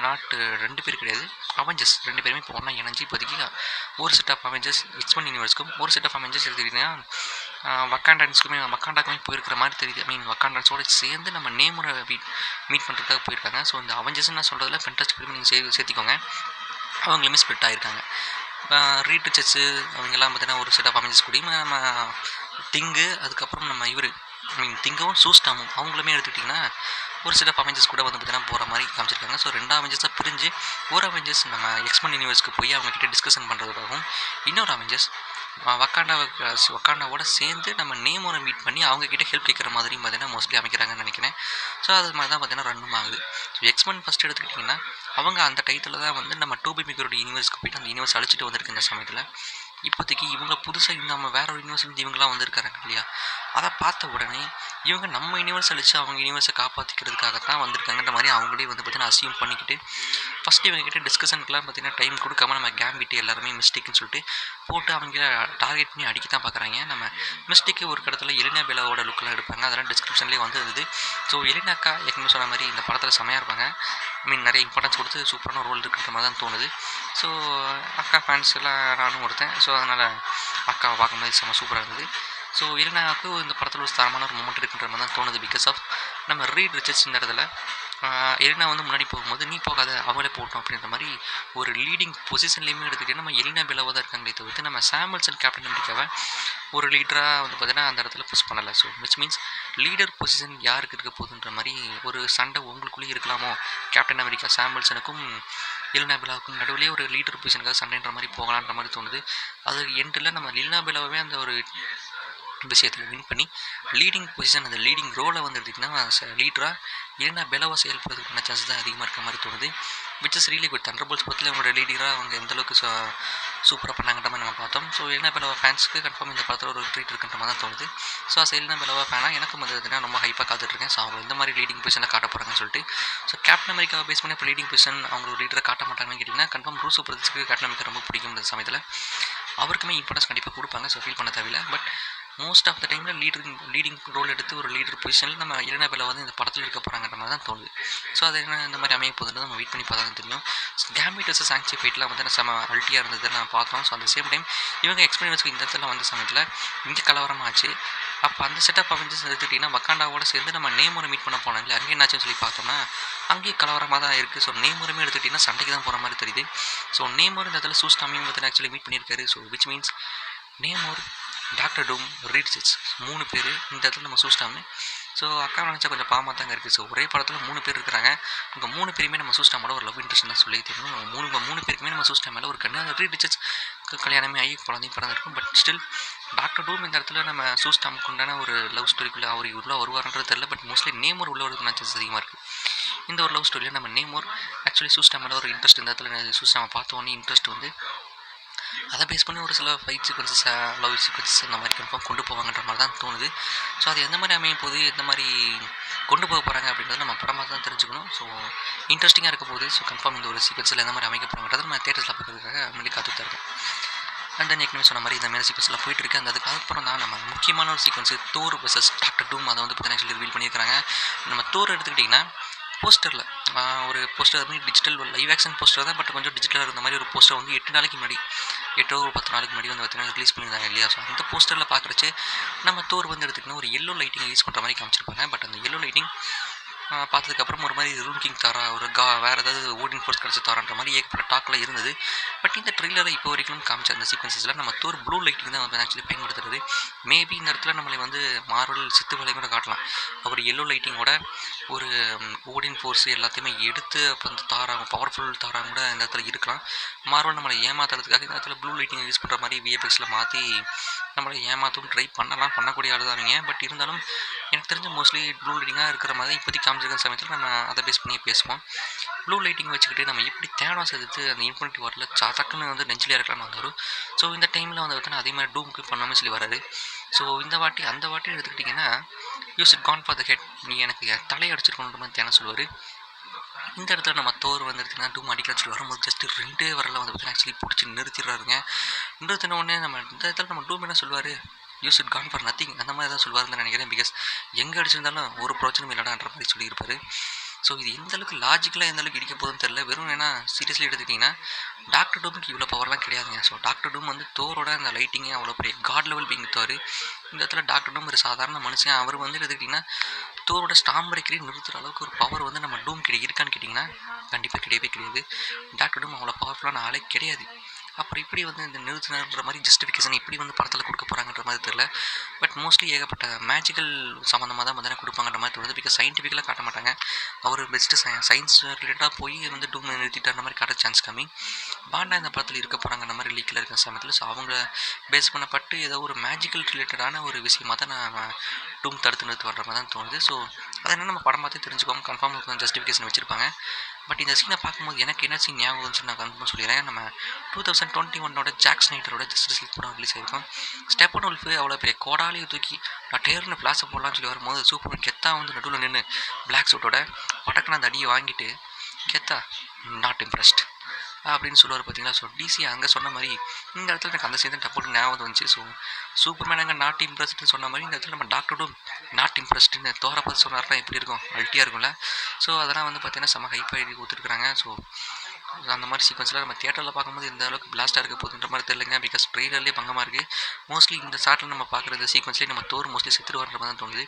நாட்டு 2 பேர் கிடையாது, அவெஞ்சர்ஸ் 2 பேருமே இப்போ ஒன்றா இணைஞ்சு இப்போதைக்கு ஒரு செட் ஆஃப் அவெஞ்சர்ஸ் எக்ஸ்பெண்ட் யூனிவர்ஸ்க்கும் ஒரு செட் ஆஃப் அவெஞ்சர்ஸ் எடுத்துக்கிட்டிங்கன்னா வக்காண்டாக்குமே போயிருக்கிற மாதிரி தெரியுது. வக்காண்டான்ஸோடு சேர்ந்து நம்ம நேமுறை மீட் பண்ணுறதுக்காக போயிருக்காங்க. ஸோ இந்த அவெஞ்சர்ஸ்ன்னு நான் சொல்கிறதுல ஃபேண்டாஸ்டிக் நீங்கள் சேர்த்திக்கோங்க. அவங்களுமே ஸ்ப்ளிட் ஆகிருக்காங்க. ரீட் ரிச்சர்ஸு அவங்கெல்லாம் பார்த்தீங்கன்னா ஒரு செட் ஆஃப் அவெஞ்சர்ஸ் கூடயும் நம்ம திங்கு அதுக்கப்புறம் நம்ம திங்கவும் சூஸ்டாமும் அவங்களுமே எடுத்துக்கிட்டிங்கன்னா ஒரு செட் ஆஃப் அவெஞ்சர்ஸ் கூட வந்து பார்த்தீங்கன்னா போகிற மாதிரி காமிச்சிருக்காங்க. ஸோ 2 அவெஞ்சர்ஸாக பிரிஞ்சு ஒரு அவெஞ்சர்ஸ் நம்ம எக்ஸ்பெண்ட் யூனிவர்ஸ்க்கு போய் அவங்ககிட்ட டிஸ்கஷன் பண்ணுறதுக்காகவும் இன்னொரு அவெஞ்சர்ஸ் வக்காண்டாவோட சேர்ந்து நம்ம நேமோரை மீட் பண்ணி அவங்கக்கிட்ட ஹெல்ப் கேட்குற மாதிரியும் பார்த்தீங்கன்னா மோஸ்ட்லி அமைக்கிறாங்கன்னு நினைக்கிறேன். ஸோ அது மாதிரி தான் பார்த்தீங்கன்னா ரன்னும் ஆகுது. ஸோ எக்ஸ்பெண்ட் ஃபஸ்ட் எடுத்துக்கிட்டிங்கன்னா அவங்க அந்த டைத்தில் தான் வந்து நம்ம டோபி மேக்கரோட யூனிவர்ஸ்க்கு போயிட்டு அந்த யூனிவர்ஸ் அழிச்சிட்டு வந்திருக்கு இந்த சமயத்தில். இப்போதைக்கு இவங்க புதுசாக நம்ம வேற ஒரு யூனிவர்ஸ்லேருந்து இவங்களாம் வந்திருக்காங்க இல்லையா, அதை பார்த்த உடனே இவங்க நம்ம யூனிவர்ஸ் அழிச்சு அவங்க யூனிவர்ஸை காப்பாற்றிக்கிறதுக்காக தான் வந்திருக்காங்கன்ற மாதிரி அவங்களே வந்து பார்த்தீங்கன்னா அசியூம் பண்ணிக்கிட்டு ஃபஸ்ட்டு இவங்க கிட்ட டிஸ்கஷனுக்குலாம் பார்த்தீங்கன்னா டைம் கொடுக்காம நம்ம கேம்பிட்டு எல்லாருமே மிஸ்டேக்குன்னு சொல்லிட்டு போட்டு அவங்க டார்கெட் பண்ணி அடிக்க தான் பார்க்குறாங்க. நம்ம மிஸ்டேக்கு ஒரு இடத்துல எலினா பெலாவோட லுக்கெலாம் எடுப்பாங்க, அதெல்லாம் டிஸ்கிரிப்ஷன்லேயே வந்துருது. ஸோ எலினாக்கா ஏற்கனவே சொன்ன மாதிரி இந்த படத்தில் செமையாக இருப்பாங்க. ஐ மீன் நிறைய இம்பார்ட்டன்ஸ் கொடுத்து சூப்பரான ரோல் இருக்கிற மாதிரி தான் தோணுது. ஸோ அக்கா ஃபேன்ஸ் எல்லாம் நானும் ஒருத்தன். ஸோ அதனால் அக்காவை பார்க்கும்போது செம்ம சூப்பராக இருந்தது. ஸோ எலினாவுக்கு இந்த படத்தில் ஒரு தரமான ஒரு மூமெண்ட் இருக்குன்ற மாதிரி தான் தோணுது. பிகாஸ் ஆஃப் நம்ம ரீட் ரிச்சர்ஸ் இந்த இடத்துல எலினா வந்து முன்னாடி போகும்போது நீ போகாத அவளே போட்டோம் அப்படின்ற மாதிரி ஒரு லீடிங் பொசிஷன்லேயுமே எடுத்துக்கிட்டு நம்ம எலினா பெலாவாக தான் இருக்காங்களே தவிர்த்து நம்ம சாமுவல்சன் கேப்டன் அமெரிக்காவை ஒரு லீடராக வந்து பார்த்தீங்கன்னா அந்த இடத்துல புஷ் பண்ணலை. So which means leader position யாருக்கு இருக்க போகுதுன்ற மாதிரி ஒரு சண்டை உங்களுக்குள்ளேயே இருக்கலாமோ, கேப்டன் அமெரிக்கா சாமுவல்சனுக்கும் எலினா பெலாவுக்கும் நடுவிலே ஒரு லீடர் பொசிஷனுக்காக சண்டைன்ற மாதிரி போகலான்ற மாதிரி தோணுது. அது எண்டில் நம்ம எலினா பெலாவே அந்த ஒரு விஷயத்தில் வின் பண்ணி லீடிங் பொசிஷன் அந்த லீடிங் ரோலை வந்து எடுத்திங்கன்னா லீடராக இல்லைனா பெலாவாக செயல்படுறதுக்கான சான்ஸ் தான் அதிகமாக இருக்க மாதிரி தோணுது. Which is really good. Thunderbolts பற்றியில் அவங்களோட லீடராக அவங்க எந்தளவுக்கு சூப்பராக பண்ணாங்கன்ற மாதிரி நம்ம பார்த்தோம். ஸோ எலினா பெலாவா ஃபேன்ஸுக்கு கன்ஃபார்ம் இந்த படத்தில் ஒரு ட்ரீட் இருக்குன்ற மாதிரி தான் தோணுது. ஸோ எலினா பெலாவா ஃபேனாக எனக்கும் வந்து பார்த்தீங்கன்னா ரொம்ப ஹைப்பாக காத்துட்ருக்கேன். ஸோ அவங்க எந்த மாதிரி லீடிங் பொசிஷனில் காட்ட போகிறாங்கன்னு சொல்லிட்டு. ஸோ கேப்டன் அமெரிக்காவை பேஸ் பண்ணி இப்போ லீடிங் பொசிஷன் அவங்க ஒரு லீடரை காட்ட மாட்டாங்கன்னு கேட்டிங்கன்னா கன்ஃபார்ம் ரூசோ பிரதர்ஸ்க்கு கேப்டன் அமெரிக்கா ரொம்ப பிடிக்கும் இந்த சமயத்தில். அவருக்குமே இம்பார்ட்டன்ஸ் கண்டிப்பாக கொடுப்பாங்க. ஸோ ஃபீல் பண்ண தேவையில்லை. பட் மோஸ்ட் ஆஃப் த டைமில் லீடிங் ரோல் எடுத்து ஒரு லீடர் பொசிஷனில் நம்ம எலினா பெலா வந்து இந்த படத்தில் இருக்க போகிறாங்கன்ற மாதிரி தான் தோணுது. ஸோ அது என்ன இந்த மாதிரி அமைய போகுதுன்னு நம்ம வெயிட் பண்ணி பார்த்தா தான் தெரியும். கேம்பிட் வர்சஸ் சாங்க்சி ஃபைட்லாம் வந்து செம அல்ட்டியாக இருந்தது நான் பார்த்தோம். ஸோ அந்த சேம் டைம் இவங்க எக்ஸ்பீரியன்ஸ்க்கு இந்த இடத்துல வந்த சமயத்தில் இங்கே கலவரமாக ஆச்சு. அப்போ அந்த செட்டப் அமைஞ்சு எடுத்துக்கிட்டிங்கன்னா வக்காண்டாவோட சேர்ந்து நம்ம நேமோரை மீட் பண்ண போனாங்க. அங்கே என்னாச்சுன்னு சொல்லி பார்த்தோம்னா அங்கேயும் கலவரமாக தான் இருக்குது. ஸோ நேமோருமே எடுத்துக்கிட்டிங்கன்னா சண்டைக்கு தான் போகிற மாதிரி தெரியுது. ஸோ நேமோர் இந்த இடத்துல சூஸ்டாமையும் வந்து ஆக்சுவலி மீட் பண்ணியிருக்காரு. So which means Namor, doctor Doom, Reed Richards 3 பேர் இந்த இடத்துல நம்ம சூஸ்டாமு. ஸோ அக்கா நினச்சா கொஞ்சம் பாவமாக தாங்க இருக்குது. ஸோ ஒரே படத்தில் 3 பேர் இருக்கிறாங்க. உங்கள் 3 பேருமே நம்ம சூஸ்டாமோட ஒரு லவ் இன்ட்ரெஸ்ட் தான் சொல்லி தெரியும். நம்ம 3 பேருக்குமே நம்ம சூஸ்டாம் மேலே ஒரு கண்ணு. ரீட் ரிச்சர்ஸ்க்கு கல்யாணமே ஆகி குழந்தையும் பிறந்திருக்கும். பட் ஸ்டில் டாக்டர் டூம் இந்த இடத்துல நம்ம சூஸ்டாமுக்கு உண்டான ஒரு லவ் ஸ்டோரிக்குள்ளே அவர் உள்ளே வருவார்ன்றது தெரியல. பட் மோஸ்ட்லி நேமோர் உள்ள வரதுக்கு சான்சஸ் அதிகமாக இருக்குது. இந்த ஒரு லவ் ஸ்டோரியில் நம்ம நேமோர் ஆக்சுவலி சூஸ்டாம் மேலே ஒரு இன்ட்ரெஸ்ட் இந்த இடத்துல சூஸ்டாமை பார்த்தோன்னே இன்ட்ரெஸ்ட் வந்து அதை பேஸ் பண்ணி ஒரு சில ஃபைட் சீக்வன்சஸ், லவ் சீக்வன்சஸ் அந்த மாதிரி கன்ஃபார்ம் கொண்டு போவாங்கன்ற மாதிரி தான் தோணுது. ஸோ அது எந்த மாதிரி அமையும் போது எந்த மாதிரி கொண்டு போக போகிறாங்க அப்படின்றத நம்ம படமாக தான் தெரிஞ்சுக்கணும். ஸோ இன்ட்ரெஸ்டிங்காக இருக்க போகுது. ஸோ கன்ஃபார்ம் இந்த ஒரு சீக்வன்ஸில் எந்த மாதிரி அமைக்க போகிறாங்கன்றத நம்ம தேட்டர்ஸில் பார்க்கறதுக்காக முன்னாடி காத்துட்டு இருக்கேன். அண்ட் தென் ஏற்கனவே சொன்ன மாதிரி இந்த மாதிரி சீக்வன்ஸ்லாம் போயிட்டுருக்கு. அந்த அதுக்கப்புறம் தான் நம்ம முக்கியமான ஒரு சீக்வன்ஸு தோர் வெர்சஸ் டாக்டர் டூம் அதை வந்து பார்த்தீங்கன்னா ஆக்சுவலி ரிவீல் பண்ணியிருக்காங்க. நம்ம தோர் எடுத்துக்கிட்டிங்கன்னா போஸ்டரில் ஒரு போஸ்டர் வந்து டிஜிட்டல் லைவ் ஆக்ஷன் போஸ்டர் தான். பட் கொஞ்சம் டிஜிட்டலாக இருந்த மாதிரி ஒரு போஸ்டர் வந்து 8 நாளைக்கு முன்னாடி 8 ஒரு 10 நாளைக்கு முன்னாடி வந்து பார்த்தீங்கன்னா ரிலீஸ் பண்ணியிருந்தாங்க இல்லையா. ஸோ அந்த போஸ்டரில் பார்க்குறச்சு நம்ம தோர் வந்து எடுத்துக்கிட்டோன்னா ஒரு எல்லோ லைட்டிங் யூஸ் பண்ணுற மாதிரி காமிச்சிருப்பாங்க. பட் அந்த எல்லோ லைட்டிங் பார்த்ததுக்கப்புறம் ஒரு மாதிரி ரூன் கிங் தாரா ஒரு வேறு ஏதாவது ஓடிங் ஃபோர்ஸ் கிடச்சி தாரான்ற மாதிரி ஏகப்பட்ட டாக்கில் இருந்தது. பட் இந்த ட்ரெய்லரை இப்போ வரைக்கும் காமிச்ச அந்த சீக்வன்சஸில் நம்ம தோர் ப்ளூ லைட்டிங் தான் வந்து ஆக்சுவலி பயன்படுத்துறது. மேபி இந்த இடத்துல நம்மளை வந்து மார்வல் சித்து வேலையும் கூட காட்டலாம். அவர் எல்லோ லைட்டிங்கோட ஒரு ஓடின் ஃபோர்ஸ் எல்லாத்தையுமே எடுத்து அப்போ அந்த தாரா பவர்ஃபுல் தாரா கூட இந்த இடத்துல இருக்கலாம். மார்வல் நம்மளை ஏமாத்துறதுக்காக இந்த இடத்துல ப்ளூ லைட்டிங் யூஸ் பண்ணுற மாதிரி விஎஃப்எக்ஸில் மாற்றி நம்மளை ஏமாற்றவும் ட்ரை பண்ணக்கூடிய ஆள் தான் அவங்க. பட் இருந்தாலும் எனக்கு தெரிஞ்ச மோஸ்ட்லி ப்ளூ லைட்டிங்காக இருக்கிற மாதிரி இப்போதைக்கு காமிச்சிருக்கிற சமயத்தில் நம்ம அதை பேஸ் பண்ணி பேசுவோம். ப்ளூ லைட்டிங் வச்சுக்கிட்டு நம்ம எப்படி தேனோஸ் எடுத்து அந்த இன்ஃபினிட்டி வாரில் சடக்குன்னு வந்து நெஞ்சிலே இருக்கலாம்னு வந்தார். ஸோ இந்த டைமில் வந்து பார்த்தீங்கன்னா அதே மாதிரி டூமுக்கு பண்ணாமல் சொல்லி வராது. ஸோ இந்த வாட்டி அந்த வாட்டி எடுத்துக்கிட்டிங்கன்னா use it con for the head, நீ எனக்கு தலையை அடிச்சிருக்கணுன்ற மாதிரி தேனை சொல்லுவார். இந்த இடத்துல நம்ம தோர் வந்து எடுத்திங்கன்னா டூம் அடிக்கலாம்னு சொல்லி வரும்போது ஜஸ்ட் 2 வரல வந்து பார்த்தீங்கன்னா ஆக்சுவலி பிடிச்சி நிறுத்திடுறாருங்க. நிறுத்தின உடனே நம்ம இந்த இடத்துல நம்ம டூம் என்ன சொல்லுவார், use it con for nothing அந்த மாதிரி தான் சொல்லுவாருன்னு நினைக்கிறேன். பிகாஸ் எங்கே அடிச்சிருந்தாலும் ஒரு பிரச்சனையும் இல்லைடான்ற மாதிரி சொல்லியிருப்பார். ஸோ இது எந்த அளவுக்கு லாஜிக்கலாக எந்த அளவுக்கு இடிக்க போகுதுன்னு தெரியல. வெறும் ஏன்னா சீரியஸ்லி எடுத்துக்கிட்டிங்கன்னா டாக்டர் டூமுக்கு இவ்வளோ பவர்லாம் கிடையாதுங்க. ஸோ டாக்டர் டூம் வந்து தோரோட அந்த லைட்டிங்கே அவ்வளோ பெரிய காட் லெவல் பீங் தோர். இந்த இடத்துல டாக்டர் டூம் ஒரு சாதாரண மனுஷன். அவர் வந்து எடுத்துக்கிட்டிங்கன்னா தோரோட ஸ்டாம் பிரேக்கரே நிறுத்துகிற அளவுக்கு ஒரு பவர் வந்து நம்ம டூம் இருக்கான்னு கேட்டிங்கன்னா கண்டிப்பாக கிடையவே கிடையாது. டாக்டர் டூம் அவ்வளோ பவர்ஃபுல்லான ஆளே கிடையாது. அப்புறம் இப்படி வந்து இந்த நிறுத்தினன்ற மாதிரி ஜஸ்டிஃபிகேஷன் இப்படி வந்து படத்தில் கொடுக்க போகிறாங்கன்ற மாதிரி தெரியல. பட் மோஸ்ட்லி ஏகப்பட்ட மேஜிக்கல் சம்மந்தமாக தான் வந்து கொடுப்பாங்கன்ற மாதிரி தோணுது. பிகாஸ் சயின்டிஃபிக்கலாக காட்ட மாட்டாங்க. அவர் பெஸ்ட்டு சயின்ஸ் ரிலேட்டாக போய் வந்து டூம் நிறுத்திட்டார் மாதிரி காட்ட சான்ஸ் கம்மி. பாண்டா இந்த படத்தில் இருக்க போகிறாங்கன்ற மாதிரி லீக்கில் இருக்கிற சமயத்தில். ஸோ அவங்க பேஸ் பண்ணப்பட்டு ஏதோ ஒரு மேஜிக்கல் ரிலேட்டடான ஒரு விஷயமாக தான் நான் டூம் தடுத்து நிறுத்து வர்ற மாதிரி தான் தோணுது. ஸோ அது என்ன நம்ம படம் பார்த்து தெரிஞ்சுக்கோங்க, கன்ஃபார்ம் கொஞ்சம் ஜஸ்டிஃபிகேஷன் வச்சிருப்பாங்க. பட் இந்த சீனை பார்க்கும்போது எனக்கு என்ன சீன் ஞாபகம் வந்துச்சுன்னு நான் கன்ஃபார்மாக சொல்லிடுறேன். நம்ம 2021 ஜாக் ஸ்னைடரோட ஜஸ்டிஸ் லீக் படம் ரிலீஸ் ஆயிருக்கும். ஸ்டெப்பன் உல்ஃபு அவ்வளோ பெரிய கோடாலியை தூக்கி நான் டேர்னு ஃப்ளாஷை போடலான்னு சொல்லி வரும்போது சூப்பர் கெத்தா வந்து நடுவில் நின்று பிளாக் சூட்டோட படக்குன்னு அந்த அடியை வாங்கிட்டு கெத்தா நாட் இம்ப்ரெஸ்ட் அப்படின்னு சொல்லுவார் பார்த்தீங்களா. ஸோ டிசி அங்கே சொன்ன மாதிரி இந்த இடத்துல எனக்கு அந்த சீன் டப்புன்னு ஞாபகம் வந்துச்சு. ஸோ சூப்பர்மேன் அங்கே நாட் இம்ப்ரெஸ்ட்னு சொன்ன மாதிரி இந்த இடத்துல நம்ம டாக்டரும் நாட் இம்ப்ரெஸ்ட்னு தோற பார்த்து சொன்னார்னா எப்படி இருக்கும், அல்ட்டியாக இருக்கும்ல. ஸோ அதெல்லாம் வந்து பார்த்தீங்கன்னா செம்ம ஹைப் ஆகி கொடுத்துருக்குறாங்க. ஸோ அந்த மாதிரி சீக்வன்ஸில் நம்ம தியேட்டரில் பார்க்கும்போது எந்த அளவுக்கு பிளாஸ்ட்டாக இருக்க போகுதுன்ற மாதிரி தெரியலங்க. பிகாஸ் ட்ரெய்லர்லேயே பங்கமாக இருக்குது. மோஸ்ட்லி இந்த ஷாட்டில் நம்ம பார்க்குற இந்த சீக்வன்ஸ்லேயே நம்ம தோர் மோஸ்ட்லி செத்துருவார்ன்ற மாதிரி தான் தோணுது.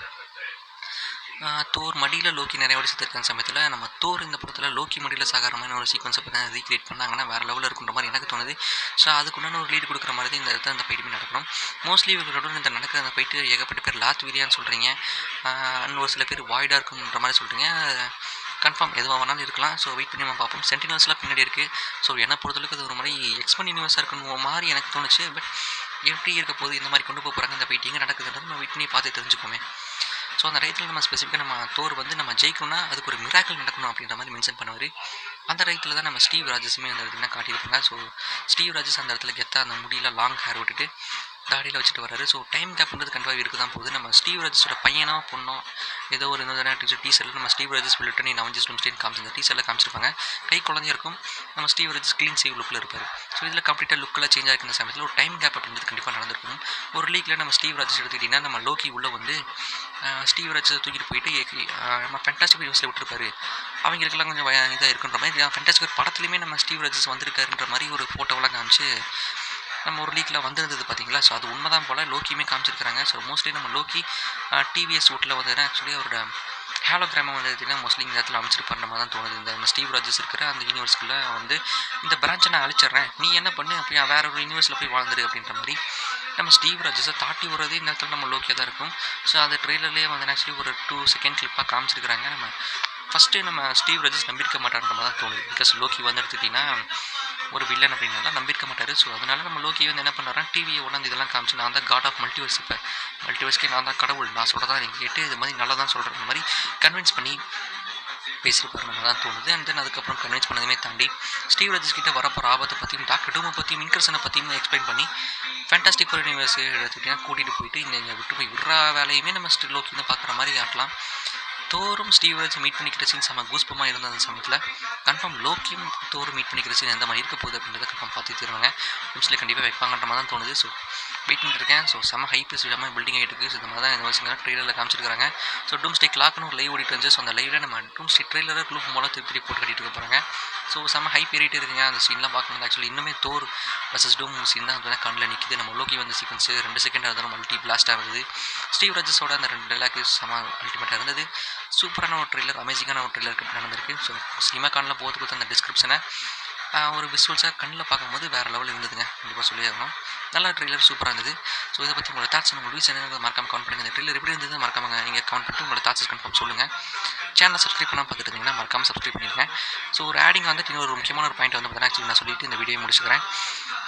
தோர் மடியில் லோக்கி நிறைய வாடி செத்துருக்க சமயத்தில் நம்ம தோர் இந்த படத்தில் லோக்கி மடியில் சாகிற மாதிரி ஒரு சீக்வன்ஸை பற்றி ரீக்ரியேட் பண்ணாங்கன்னா வேறு லெவலில் இருக்குன்ற மாதிரி எனக்கு தோணுது. ஸோ அதுக்குண்டான ஒரு லீடு கொடுக்குற மாதிரி தான் இந்த இடத்துல அந்த ஃபைட்டுமே நடக்கணும். மோஸ்ட்லி இவங்களோட இந்த நடக்கிற அந்த ஃபைட்டு ஏகப்பட்ட பேர் லாத் வீரியான்னு சொல்கிறீங்க, இன்னும் ஒரு சில பேர் வாய்டாக இருக்குன்ற மாதிரி சொல்கிறீங்க. கன்ஃபார்ம் எதுவாக வேணாலும் இருக்கலாம். ஸோ வெயிட் பண்ணி நம்ம பார்ப்போம். சென்டினல்ஸ்லாம் பின்னாடி இருக்குது. ஸோ என்னை பொறுத்தளவுக்கு அது ஒரு மாதிரி எக்ஸ்பெண்ட் யூனிவர்ஸாக இருக்கணும் மாதிரி எனக்கு தோணுச்சு. பட் எப்படி இருக்க போது, இந்த மாதிரி கொண்டு போகிறாங்க, இந்த ஃபைட் எங்கே நடக்குதுன்றது நம்ம வெயிட் பண்ணி பார்த்து தெரிஞ்சுக்கோமே. ஸோ அந்த ரைத்தில் நம்ம ஸ்பெசிஃபிக்காக நம்ம தோர் வந்து நம்ம ஜெயிக்கணும்னா அதுக்கு ஒரு மிராக்கிள் நடக்கணும் அப்படின்ற மாதிரி மென்ஷன் பண்ணுவார். அந்த ரைத்தில் தான் நம்ம ஸ்டீவ் ராஜஸுமே அந்த இடத்துல காட்டியிருப்பாங்க. ஸோ ஸ்டீவ் ராஜஸ் அந்த இடத்துல கெத்தாக அந்த முடியல லாங் ஹேர் விட்டுட்டு தாடியில் வச்சுட்டு வராரு. ஸோ டைம் கேப்ன்றது கண்டிப்பாக இருக்க தான் போகுது. நம்ம ஸ்டீவ் ராஜஸோட பையனோ பொண்ணோ ஏதோ ஒரு டீசரில் நம்ம ஸ்டீவ் ராஜஸ் வில்லிட்டு நீ அவஞ்சஸ் டூம்ஸ்டேன்னு காமிச்சு இந்த டீசரில் காமிச்சிருப்பாங்க. கை குழந்தையா இருக்கும். நம்ம ஸ்டீவ் ராஜஸ் க்ளீன் சேவ் லுக்கில் இருப்பார். ஸோ இதில் கம்ப்ளீட்டாக லுக்கெல்லாம் சேஞ்ச் ஆகிருக்கிற சமயத்தில் ஒரு டைம் கேப் அப்படின்றது கண்டிப்பாக நடந்திருக்கும். ஒரு லீக்கில் நம்ம ஸ்டீவ் ராஜஸ் எடுத்துக்கிட்டிங்கன்னா நம்ம லோக்கி உள்ளே வந்து ஸ்டீவ் ராஜஸை தூக்கிட்டு போயிட்டு நம்ம ஃபேண்டாஸ்டிக் யூனிவர்ஸில் விட்டுருப்பாரு. அவங்களுக்கெல்லாம் கொஞ்சம் இதாக இருக்குன்ற மாதிரி ஃபேண்டாஸ்டிக் படத்துலையுமே நம்ம ஸ்டீவ் ராஜஸ் வந்திருக்காருன்ற மாதிரி ஒரு ஃபோட்டோவெல்லாம் காமிச்சு நம்ம ஒரு லீக்கில் வந்திருந்தது பார்த்தீங்களா. ஸோ அது உண்மை தான் போல் லோக்கியுமே காமிச்சிருக்கிறாங்க. ஸோ மோஸ்ட்லி நம்ம லோக்கி டிவிஎஸ் வீட்டில் வந்து ஆக்சுவலி அவரோட ஹேலோகிராமை வந்து பார்த்தீங்கன்னா மோஸ்ட்லி இந்த இடத்துல அமைச்சிருப்பாருன்ற மாதிரி தான் தோணுது. இந்த ஸ்டீவ் ராஜஸ் இருக்கிற அந்த யூனிவர்ஸ்க்குள்ளே வந்து இந்த பிரான்ச்சை நான் அழிச்சிட்றேன், நீ என்ன பண்ணு அப்படியே வேற ஒரு யூனிவர்ஸில் போய் வாழ்ந்துரு அப்படின்ற மாதிரி நம்ம ஸ்டீவ் ராஜஸை தாட்டி விடுறதே இந்த இடத்துல நம்ம லோக்கியாக தான் இருக்கும். ஸோ அந்த ட்ரெய்லர்லேயே வந்து ஆக்சுவலி ஒரு 2 செகண்ட் கிளிப்பாக காமிச்சிருக்கிறாங்க. நம்ம ஃபஸ்ட்டு நம்ம ஸ்டீவ் ராஜஸ் நம்பியிருக்க மாட்டான்ற மாதிரி தான் தோணுது. பிகாஸ் லோக்கி வந்து எடுத்துக்கிட்டிங்கன்னா ஒரு வில்லன் அப்படின்னால நம்பியிருக்க மாட்டார். ஸோ அதனால நம்ம லோக்கி வந்து என்ன பண்ணுறாருன்னா டிவியை உடனே இதெல்லாம் காமிச்சு நான் தான் காட் ஆஃப் மல்டிவர்ஸ், இப்போ மல்டிவர்ஸ்க்கே நான் தான் கடவுள், நான் சொல்கிறதா நீங்கள் கேட்டு இது மாதிரி நல்லா தான் சொல்கிற மாதிரி கன்வின்ஸ் பண்ணி பேசியிருப்பார் நம்ம தான் தோணுது. அண்ட் தென் அதுக்கப்புறம் கன்வின்ஸ் பண்ணதுமே தாண்டி ஸ்டீவ் ராஜஸ் கிட்ட வரப்போகிற ஆபத்தை பற்றியும் டாக்டர் டூமை பற்றியும் இன்கர்சனை பற்றியும் எக்ஸ்பிளைன் பண்ணி ஃபேண்டாஸ்டிக் ஃபோர் யூனிவர்ஸ் எடுத்துக்கிட்டிங்கன்னா கூட்டிகிட்டு போயிட்டு இந்த விட்டு போய் விடுற வேலையுமே நம்ம லோக்கி வந்து பார்க்குற மாதிரி காட்டலாம். தோரும் ஸ்டீவ் ராஜஸ் மீட் பண்ணிக்கிற சீன் செம்ம கூஸ்பமாக இருந்த அந்த சமயத்தில் கன்ஃபார்ம் லோக்கியும் தோரும் மீட் பண்ணிக்கிற சீன் எந்த மாதிரி இருக்க போகுது அப்படின்றத கன்ஃபார்ம் பார்த்து தருவாங்க. நிமிஷத்தில் கண்டிப்பாக வைப்பாங்கன்ற மாதிரி தான் தோணுது. ஸோ வெயிட் பண்ணிருக்கேன். ஸோ செம்ம ஹைப் விடாமல் பில்டிங் ஆகிட்டு இருக்குது. ஸோ இந்த மாதிரி தான் இந்த வருஷம் ட்ரெயிலரில் காமிச்சிருக்காங்க. ஸோ டூம்ஸ்டே கிளாக்னு ஒரு லைவ் ஓடிட்டு இருந்துச்சு. ஸோ அந்த லைவில் நம்ம டூம்ஸ்டே ட்ரெயிலரை குரூப் மூலம் திருப்பி போட்டு கட்டிட்டு இருக்க போகிறாங்க. ஸோ செம்ம ஹைப் ஏறிட்டு இருக்குங்க. அந்த சீன்லாம் பார்க்கும்போது ஆக்சுவலி இன்னுமே தோர் வர்சஸ் டூம் சீன் தான் வந்து கண்ணில் நிற்கிது. நம்ம லோக்கி வந்து சீக்வன்ஸ் 2 செகண்ட் இருந்தாலும் மல்டி பிளாஸ்டாக இருந்தது. ஸ்டீவ் ராஜஸோட அந்த 2 டைலாக் செம்ம அல்டிமேட்டாக இருந்தது. சூப்பரான ஒரு ட்ரெய்லர், அமேசிங்கான ஒரு ட்ரெய்லர் நடந்திருக்கு. ஸோ சினிமா கானில் போகிறதுக்கு அந்த டிஸ்கிரிப்ஷனை ஒரு விசுவல்ஸாக கண்ணில் பார்க்கும்போது வேறு லெவலில் இருந்ததுங்க. கண்டிப்பாக சொல்லியாகணும். நல்ல ட்ரெய்லர் சூப்பராக இருந்தது. ஸோ இதை பற்றி உங்களோட தாட்ஸ் உங்கள் வீஸ் என்ன மறக்காமல் கமெண்ட் பண்ணுங்கள். இந்த ட்ரெய்லர் எப்படி இருந்தது மறக்காம நீங்கள் கமெண்ட் பண்ணிட்டு உங்களோட தாட்ஸ் கன்ஃபார்ம் சொல்லுங்கள். சேனலை சப்ஸ்கிரைப் பண்ணால் பார்த்துட்டு இருந்தீங்கன்னா மறக்காமல் சப்ஸ்கிரைப் பண்ணியிருக்கேன். ஸோ ஒரு ஆடிங் வந்துட்டு இன்னொரு முக்கியமான ஒரு பாயிண்ட் வந்து பார்த்தீங்கன்னா ஆக்சுவலி நான் சொல்லிட்டு இந்த வீடியோ முடிச்சுக்கிறேன்.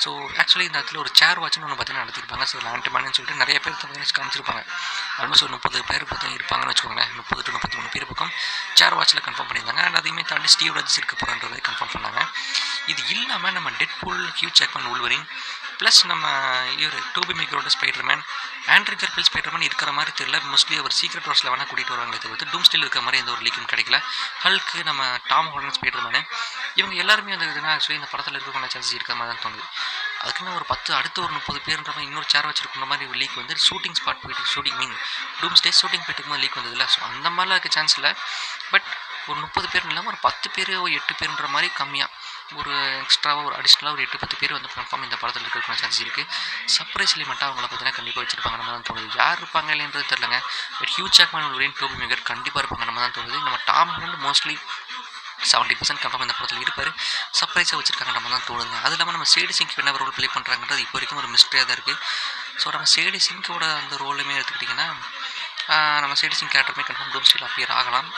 ஸோ ஆக்சுவலி இந்த இடத்துல ஒரு சேர் வாட்ச்னு ஒன்று பார்த்தீங்கன்னா நடத்திருப்பாங்க. ஸோ ஆன்டிமான்னு சொல்லிட்டு நிறைய பேர் பார்த்தீங்கன்னா காமிச்சிருப்பாங்க. ஆல்மோஸ்ட் ஒரு 30 பேர் பார்த்தீங்கன்னா இருப்பாங்கன்னு வச்சுக்கோங்களேன். 30 to 33 பேர் பக்கம் சேர் வாட்சில் கன்ஃபார்ம் பண்ணியிருந்தாங்க. அண்ட் அதையுமே தாண்டி ஸ்டீவ் ராஜஸ் இருக்க போகிறன்றதை கன்ஃபார்ம் பண்ணாங்க. இது இல்லாமல் நம்ம டெட்பூல், ஹியூ ஜாக்மன் வூல்வரின் ப்ளஸ் நம்ம இவர் டோபி மேக்கரோட ஸ்பைடர்மேன், ஆண்ட்ரூ கர்ஃபீல்ட் ஸ்பைடர்மேன் இருக்கிற மாதிரி தெரியல. மோஸ்ட்லி அவர் சீக்ரெட் வார்ஸில் வேணால் கூட்டிகிட்டு வருவாங்களே தவிர்த்து டூம்ஸ்டேல் இருக்கிற மாதிரி எந்த ஒரு லீக்கும் கிடைக்கல. ஹல்க்கு, நம்ம டாம் ஹாலண்ட் ஸ்பைடர்மேனு இவங்க எல்லாருமே வந்து இதுனா ஆக்சுவலி இந்த படத்தில் இருக்கிற சான்சஸ் இருக்கிற மாதிரி தான் தோணுது. அதுக்குன்னு ஒரு 10 அடுத்து ஒரு 30 பேருன்ற மாதிரி இன்னொரு சேர் வச்சிருக்கிற மாதிரி ஒரு லீக் வந்து ஷூட்டிங் ஸ்பாட் போயிட்டு டூம்ஸ்டே ஷூட்டிங் போயிட்டு போது லீக் வந்ததில்ல. ஸோ அந்த மாதிரிலாம் இருக்க சான்ஸ் இல்லை. பட் ஒரு 30 பேர் இல்லாமல் ஒரு 10 பேர், ஒரு 8 பேருன்ற மாதிரி கம்மியாக ஒரு எக்ஸ்ட்ராவாக ஒரு அடிஷ்னலாக ஒரு 8-10 பேர் வந்து கன்ஃபார்ம் இந்த படத்தில் இருக்கிற சான்சஸ் இருக்குது. சர்ப்ரைஸ் எலிமெண்ட்டாக அவங்கள பார்த்தீங்கன்னா கண்டிப்பாக வச்சிருப்பாங்க நம்ம தான் தோணுது. யார் இருப்பாங்க இல்லைன்றது தெரிலங்க. But Hugh Jackman Wolverine, Tobey Maguire கண்டிப்பாக இருப்பாங்க நம்ம தான் தோணுது. நம்ம டாம் ஹாலண்ட் மோஸ்ட்லி 70% கன்ஃபார்ம் இந்த படத்தில் இருப்பார். சர்ப்ரைஸாக வச்சுருக்காங்க நம்ம தான் தோணுங்க. அது இல்லாமல் நம்ம சேடி சிங்க் என்ன ரோல் ப்ளே பண்ணுறாங்கன்றது இப்போ வரைக்கும் ஒரு மிஸ்ட்ரியாக தான் இருக்குது. ஸோ நம்ம சேடி சிங்கோட அந்த ரோலுமே எடுத்துக்கிட்டிங்கன்னா நம்ம சேடி சிங் கேரக்டருமே கன்ஃபார்ம் டூம்ஸ்டேல் அப்பியர் ஆகலாம்.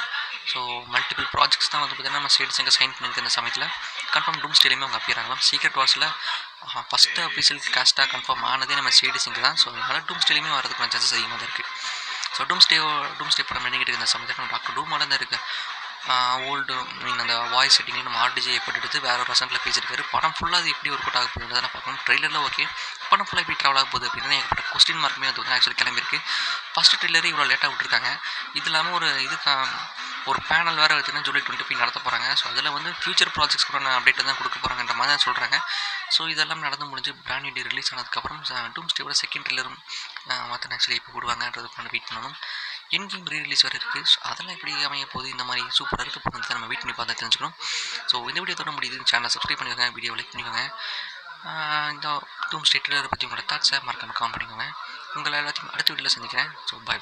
ஸோ மல்டிபிள் ப்ராஜெக்ட்ஸ் தான் வந்து பார்த்திங்கன்னா நம்ம சேடி சிங்கை சைன் பண்ணியிருக்க இந்த சமயத்தில் கன்ஃபார்ம் டூம்ஸ்டேலையுமே அவங்க அப்பியர் ஆகலாம். சீக்ரெட் வார்ஸில் ஃபஸ்ட்டு அஃபீஷியல் காஸ்ட்டாக கன்ஃபார்ம் ஆனதே நம்ம சேடி சிங்க் தான். ஸோ அதனால் டூம்ஸ்டேலையுமே வரதுக்கான சான்சஸ் அதிகமாக தான் இருக்குது. ஸோ டூம்ஸ்டே படம் பண்ணிக்கிட்டு இருந்த சமயத்தில் நம்ம டாக்டர் டூமோட தான் இருக்குது ஓல்டு மீன் அந்த வாய்ஸ் செட்டிங்கில் நம்ம ஆர்டிஜி ஏற்பட்டு எடுத்து வேறு ஒரு ரசனில் பேசியிருக்காரு. படம் ஃபுல்லாக அது எப்படி ஒர்க் அவுட் ஆக போகுது நான் பார்க்கணும். ட்ரெய்லரில் ஓகே, படம் ஃபுல்லாக எப்படி ட்ராவல் ஆக போகுது அப்படின்னா ஏற்பட்ட கொஸ்டின் மார்க்குமே அது வந்து ஆக்சுவலி கிளம்பிருக்கு. ஃபஸ்ட்டு ட்ரெய்லரே இவ்வளோ லேட்டாக விட்டுருக்காங்க. இது இல்லாமல் ஒரு பேனல் வேறு பார்த்தீங்கன்னா ஜூலை 25 நடத்த போகிறாங்க. ஸோ அதில் வந்து ஃபியூச்சர் ப்ராஜெக்ட்ஸ் கூட நான் அப்டேட்டை தான் கொடுக்க போகிறாங்கன்ற மாதிரி தான் சொல்கிறாங்க. ஸோ இதெல்லாம் நடந்து முடிஞ்சு பிராண்ட் நியூ டே ரிலீஸ் ஆனதுக்கப்புறம் டூம்ஸ்டேவோட செகண்ட் ட்ரெய்லரும் மற்ற ஆக்சுவலி எப்போ விடுவாங்கன்றது வெயிட் பண்ணணும். என் கேம் ரீ-ரிலீஸ் வேறு இருக்குது. ஸோ அதெல்லாம் எப்படி அமைய போகுது, இந்த மாதிரி சூப்பராக இருக்க போகுது நம்ம வெயிட் பண்ணி பார்த்தா தெரிஞ்சுக்கணும். ஸோ இந்த வீடியோ தொடர முடியுது. சேனலை சப்ஸ்கிரைப் பண்ணிக்கோங்க, வீடியோ லைக் பண்ணிக்கோங்க. இந்த டூம்ஸ்டே ட்ரெய்லரை பற்றி உங்களோட தாட்ஸை மறக்காம கமெண்ட் பண்ணிக்கோங்க. உங்களை எல்லாத்தையும் அடுத்த வீடியோவில் சந்திக்கிறேன். So by.